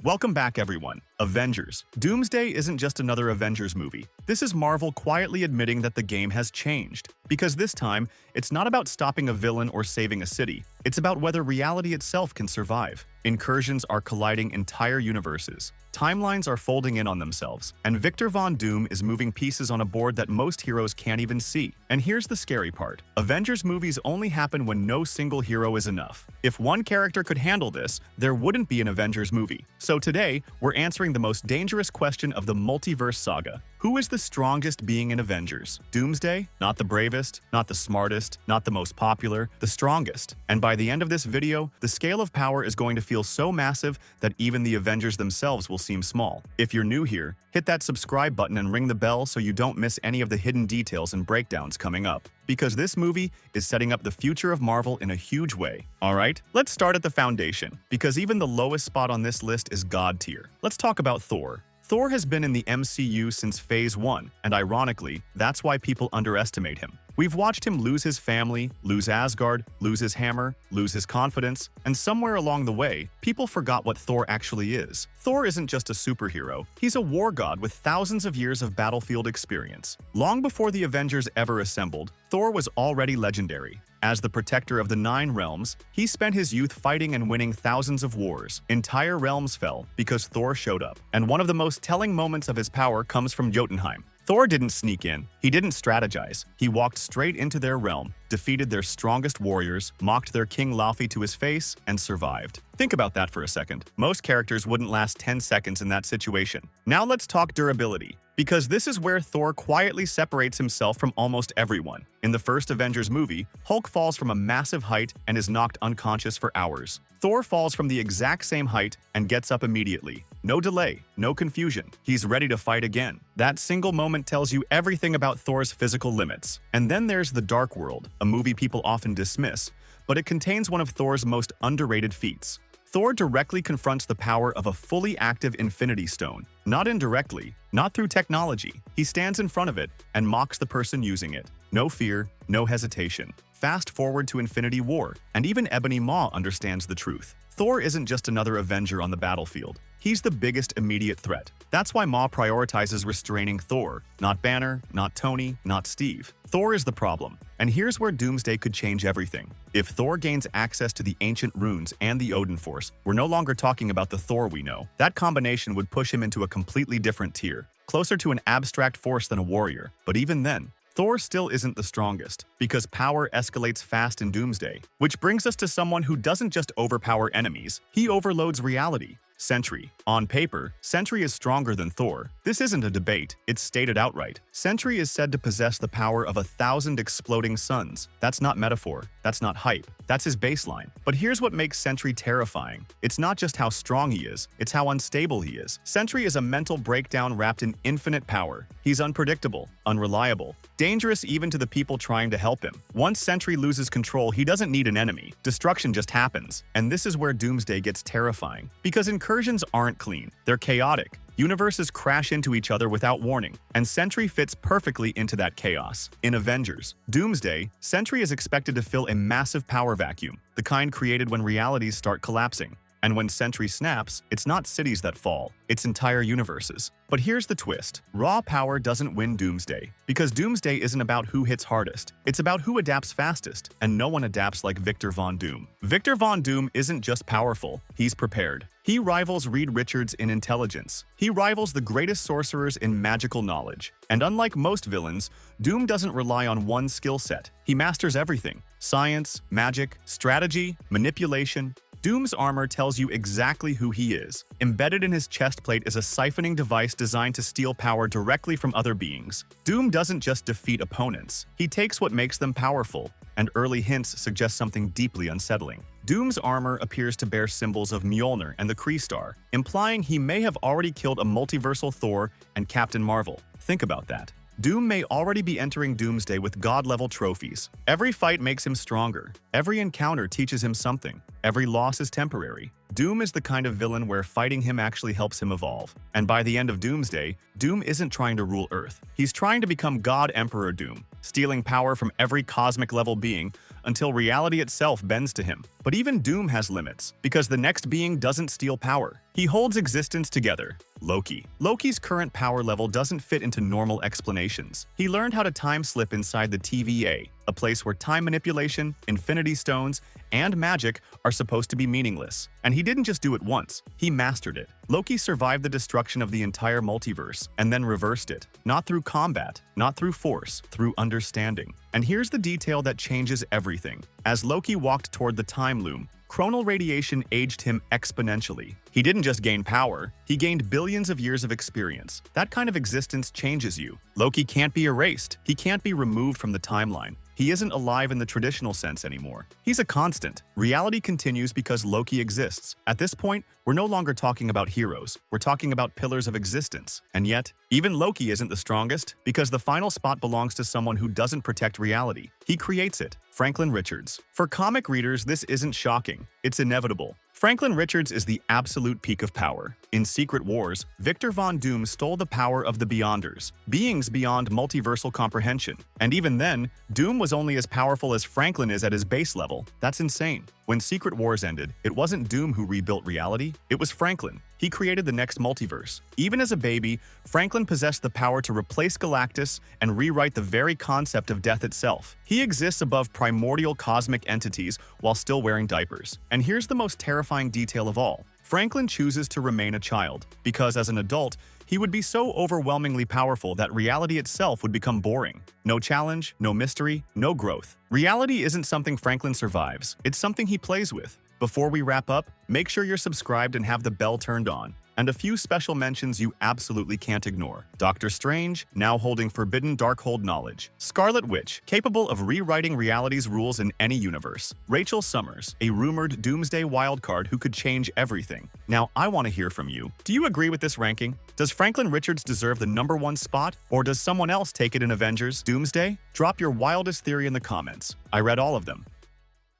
Welcome back, everyone. Avengers. Doomsday isn't just another Avengers movie. This is Marvel quietly admitting that the game has changed. Because this time, it's not about stopping a villain or saving a city. It's about whether reality itself can survive. Incursions are colliding entire universes. Timelines are folding in on themselves, and Victor Von Doom is moving pieces on a board that most heroes can't even see. And here's the scary part. Avengers movies only happen when no single hero is enough. If one character could handle this, there wouldn't be an Avengers movie. So today, we're answering the most dangerous question of the Multiverse Saga. Who is the strongest being in Avengers? Doomsday? Not the bravest, not the smartest, not the most popular, the strongest. And by the end of this video, the scale of power is going to feel so massive that even the Avengers themselves will seem small. If you're new here, hit that subscribe button and ring the bell so you don't miss any of the hidden details and breakdowns coming up. Because this movie is setting up the future of Marvel in a huge way. Alright, let's start at the foundation, because even the lowest spot on this list is God tier. Let's talk about Thor. Thor has been in the MCU since Phase 1, and ironically, that's why people underestimate him. We've watched him lose his family, lose Asgard, lose his hammer, lose his confidence, and somewhere along the way, people forgot what Thor actually is. Thor isn't just a superhero, he's a war god with thousands of years of battlefield experience. Long before the Avengers ever assembled, Thor was already legendary. As the protector of the 9 realms, he spent his youth fighting and winning thousands of wars. Entire realms fell because Thor showed up. And one of the most telling moments of his power comes from Jotunheim. Thor didn't sneak in, he didn't strategize. He walked straight into their realm, defeated their strongest warriors, mocked their king Laufey to his face, and survived. Think about that for a second. Most characters wouldn't last 10 seconds in that situation. Now let's talk durability, because this is where Thor quietly separates himself from almost everyone. In the first Avengers movie, Hulk falls from a massive height and is knocked unconscious for hours. Thor falls from the exact same height and gets up immediately. No delay, no confusion. He's ready to fight again. That single moment tells you everything about Thor's physical limits. And then there's The Dark World, a movie people often dismiss, but it contains one of Thor's most underrated feats. Thor directly confronts the power of a fully active Infinity Stone. Not indirectly, not through technology. He stands in front of it and mocks the person using it. No fear, no hesitation. Fast forward to Infinity War, and even Ebony Maw understands the truth. Thor isn't just another Avenger on the battlefield. He's the biggest immediate threat. That's why Maw prioritizes restraining Thor, not Banner, not Tony, not Steve. Thor is the problem, and here's where Doomsday could change everything. If Thor gains access to the ancient runes and the Odin Force, we're no longer talking about the Thor we know. That combination would push him into a completely different tier, closer to an abstract force than a warrior. But even then, Thor still isn't the strongest, because power escalates fast in Doomsday. Which brings us to someone who doesn't just overpower enemies, he overloads reality. Sentry. On paper, Sentry is stronger than Thor. This isn't a debate, it's stated outright. Sentry is said to possess the power of 1,000 exploding suns. That's not metaphor, that's not hype, that's his baseline. But here's what makes Sentry terrifying. It's not just how strong he is, it's how unstable he is. Sentry is a mental breakdown wrapped in infinite power. He's unpredictable, unreliable, dangerous even to the people trying to help him. Once Sentry loses control, he doesn't need an enemy. Destruction just happens. And this is where Doomsday gets terrifying. Because incursions aren't clean, they're chaotic. Universes crash into each other without warning, and Sentry fits perfectly into that chaos. In Avengers Doomsday, Sentry is expected to fill a massive power vacuum, the kind created when realities start collapsing. And when Sentry snaps, it's not cities that fall, it's entire universes. But here's the twist. Raw power doesn't win Doomsday, because Doomsday isn't about who hits hardest. It's about who adapts fastest, and no one adapts like Victor Von Doom. Victor Von Doom isn't just powerful, he's prepared. He rivals Reed Richards in intelligence. He rivals the greatest sorcerers in magical knowledge. And unlike most villains, Doom doesn't rely on one skill set. He masters everything. Science, magic, strategy, manipulation. Doom's armor tells you exactly who he is. Embedded in his chest plate is a siphoning device designed to steal power directly from other beings. Doom doesn't just defeat opponents, he takes what makes them powerful, and early hints suggest something deeply unsettling. Doom's armor appears to bear symbols of Mjolnir and the Kree Star, implying he may have already killed a multiversal Thor and Captain Marvel. Think about that. Doom may already be entering Doomsday with god-level trophies. Every fight makes him stronger. Every encounter teaches him something. Every loss is temporary. Doom is the kind of villain where fighting him actually helps him evolve. And by the end of Doomsday, Doom isn't trying to rule Earth. He's trying to become God Emperor Doom, stealing power from every cosmic-level being until reality itself bends to him. But even Doom has limits, because the next being doesn't steal power. He holds existence together. Loki. Loki's current power level doesn't fit into normal explanations. He learned how to time slip inside the TVA, a place where time manipulation, infinity stones, and magic are supposed to be meaningless. And he didn't just do it once, he mastered it. Loki survived the destruction of the entire multiverse and then reversed it. Not through combat, not through force, through understanding. And here's the detail that changes everything. As Loki walked toward the time loom, chronal radiation aged him exponentially. He didn't just gain power, he gained billions of years of experience. That kind of existence changes you. Loki can't be erased. He can't be removed from the timeline. He isn't alive in the traditional sense anymore. He's a constant. Reality continues because Loki exists. At this point, we're no longer talking about heroes. We're talking about pillars of existence. And yet, even Loki isn't the strongest because the final spot belongs to someone who doesn't protect reality. He creates it. Franklin Richards. For comic readers, this isn't shocking. It's inevitable. Franklin Richards is the absolute peak of power. In Secret Wars, Victor Von Doom stole the power of the Beyonders, beings beyond multiversal comprehension. And even then, Doom was only as powerful as Franklin is at his base level. That's insane. When Secret Wars ended, it wasn't Doom who rebuilt reality, it was Franklin. He created the next multiverse. Even as a baby, Franklin possessed the power to replace Galactus and rewrite the very concept of death itself. He exists above primordial cosmic entities while still wearing diapers. And here's the most terrifying detail of all. Franklin chooses to remain a child, because as an adult, he would be so overwhelmingly powerful that reality itself would become boring. No challenge, no mystery, no growth. Reality isn't something Franklin survives, it's something he plays with. Before we wrap up, make sure you're subscribed and have the bell turned on. And a few special mentions you absolutely can't ignore. Doctor Strange, now holding forbidden Darkhold knowledge. Scarlet Witch, capable of rewriting reality's rules in any universe. Rachel Summers, a rumored Doomsday wildcard who could change everything. Now, I want to hear from you. Do you agree with this ranking? Does Franklin Richards deserve the #1 spot? Or does someone else take it in Avengers Doomsday? Drop your wildest theory in the comments. I read all of them.